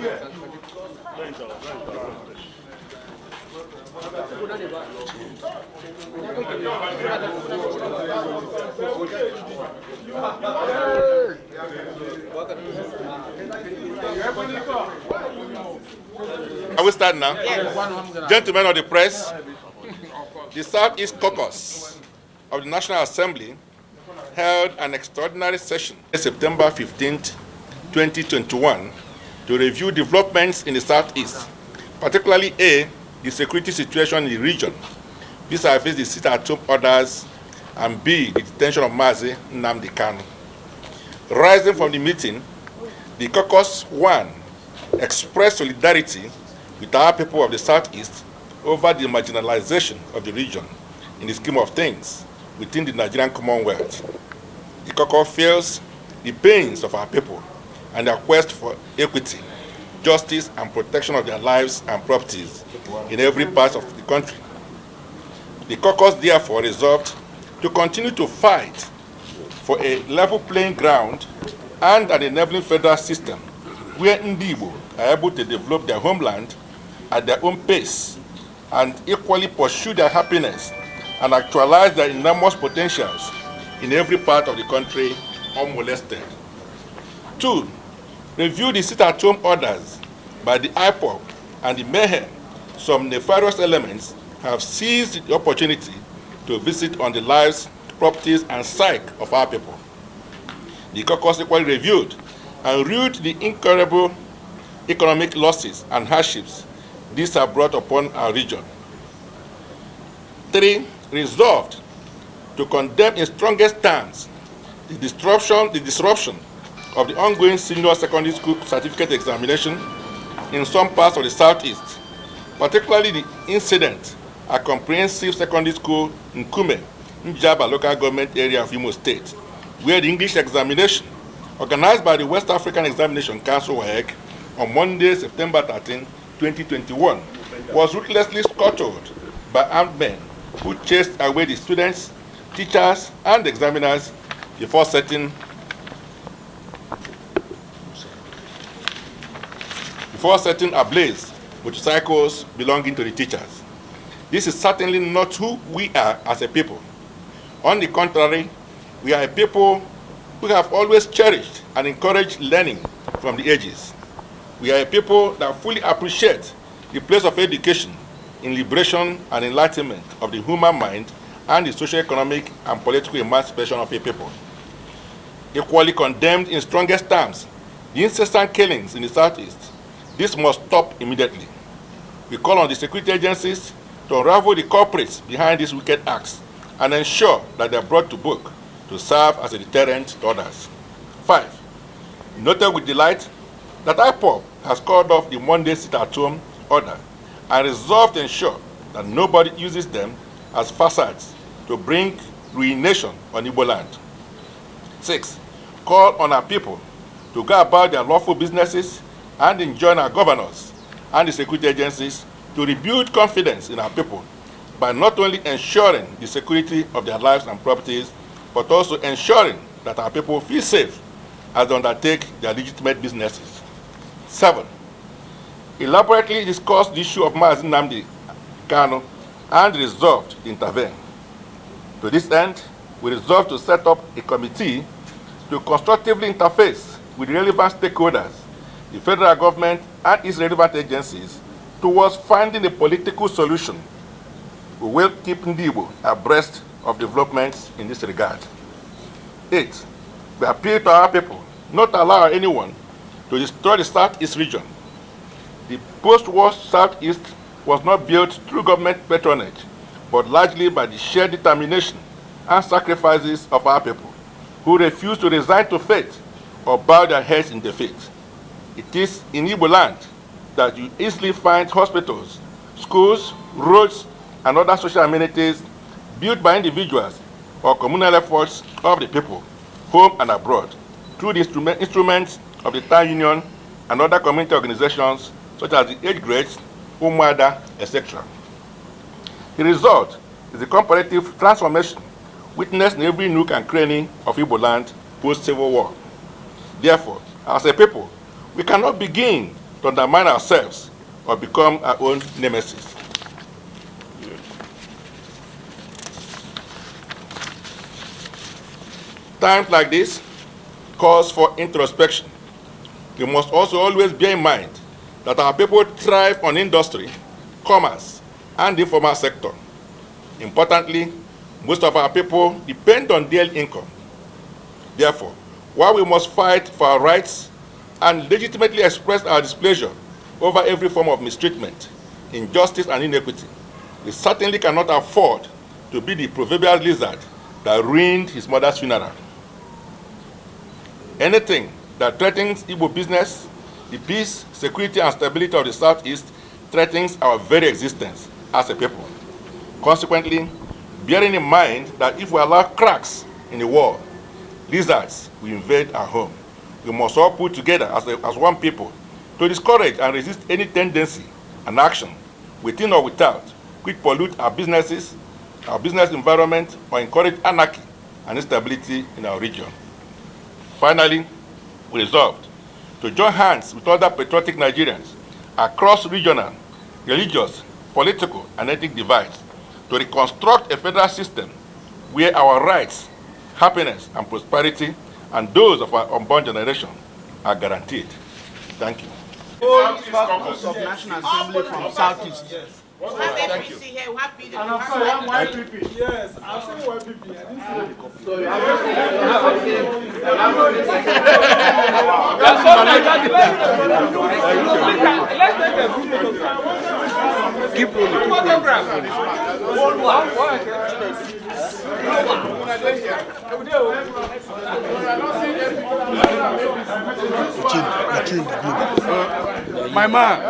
Can we start now? Yes. Gentlemen of the press, the Southeast Caucus of the National Assembly held an extraordinary session on September 15th, 2021 to review developments in the Southeast, particularly A, the security situation in the region, vis-a-vis the sit-at-home orders, and B, the detention of Mazi Nnamdi Kanu. Rising from the meeting, the caucus 1 expressed solidarity with our people of the Southeast over the marginalisation of the region in the scheme of things within the Nigerian commonwealth. The caucus feels the pains of our people and their quest for equity, justice, and protection of their lives and properties in every part of the country. The caucus therefore resolved to continue to fight for a level playing ground and an enabling federal system where Ndigbo are able to develop their homeland at their own pace and equally pursue their happiness and actualize their enormous potentials in every part of the country unmolested. 2, review the sit-at-home orders by the IPOB and the mayhem some nefarious elements have seized the opportunity to visit on the lives, properties, and psyche of our people. The caucus equally reviewed and viewed the incurable economic losses and hardships these have brought upon our region. 3, resolved to condemn in strongest terms the disruption of the ongoing senior secondary school certificate examination in some parts of the Southeast, particularly the incident at Comprehensive Secondary School in Kume, Njaba local government area of Imo State, where the English examination, organized by the West African Examination Council (WAEC) on Monday, September 13, 2021, was ruthlessly scuttled by armed men who chased away the students, teachers, and examiners before setting ablaze motorcycles belonging to the teachers. This is certainly not who we are as a people. On the contrary, we are a people who have always cherished and encouraged learning from the ages. We are a people that fully appreciate the place of education in liberation and enlightenment of the human mind and the socio-economic and political emancipation of a people. Equally condemned in strongest terms the incessant killings in the Southeast. This must stop immediately. We call on the security agencies to unravel the culprits behind these wicked acts and ensure that they are brought to book to serve as a deterrent to others. 5, noted with delight that IPOB has called off the Monday sit-at-home order and resolved to ensure that nobody uses them as facades to bring ruination on Igbo land. 6, call on our people to go about their lawful businesses and enjoin our governors and the security agencies to rebuild confidence in our people by not only ensuring the security of their lives and properties, but also ensuring that our people feel safe as they undertake their legitimate businesses. 7, elaborately discussed the issue of Mazi Nnamdi Kanu and resolved to intervene. To this end, we resolved to set up a committee to constructively interface with relevant stakeholders, the federal government and its relevant agencies, towards finding a political solution. We will keep Ndigbo abreast of developments in this regard. 8, we appeal to our people not to allow anyone to destroy the Southeast region. The post-war Southeast was not built through government patronage, but largely by the shared determination and sacrifices of our people, who refused to resign to fate or bow their heads in defeat. It is in Igbo land that you easily find hospitals, schools, roads, and other social amenities built by individuals or communal efforts of the people, home and abroad, through the instruments of the town union and other community organizations such as the age grades, Umwada, etc. The result is the comparative transformation witnessed in every nook and cranny of Igbo land post-Civil War. Therefore, as a people, we cannot begin to undermine ourselves or become our own nemesis. Times like this calls for introspection. We must also always bear in mind that our people thrive on industry, commerce, and the informal sector. Importantly, most of our people depend on daily income. Therefore, while we must fight for our rights and legitimately express our displeasure over every form of mistreatment, injustice, and inequity, we certainly cannot afford to be the proverbial lizard that ruined his mother's funeral. Anything that threatens Igbo business, the peace, security, and stability of the Southeast threatens our very existence as a people. Consequently, bearing in mind that if we allow cracks in the wall, lizards will invade our home, we must all put together as one people to discourage and resist any tendency and action, within or without, which pollute our businesses, our business environment, or encourage anarchy and instability in our region. Finally, we resolved to join hands with other patriotic Nigerians across regional, religious, political, and ethnic divides to reconstruct a federal system where our rights, happiness, and prosperity, and those of our unborn generation are guaranteed. Thank you. Caucus of National Assembly from Southeast. Yes. We have APC here, we have PDP. And I'm sorry, I'm YPP. Yes, I'm saying YPP. So you have keep my man.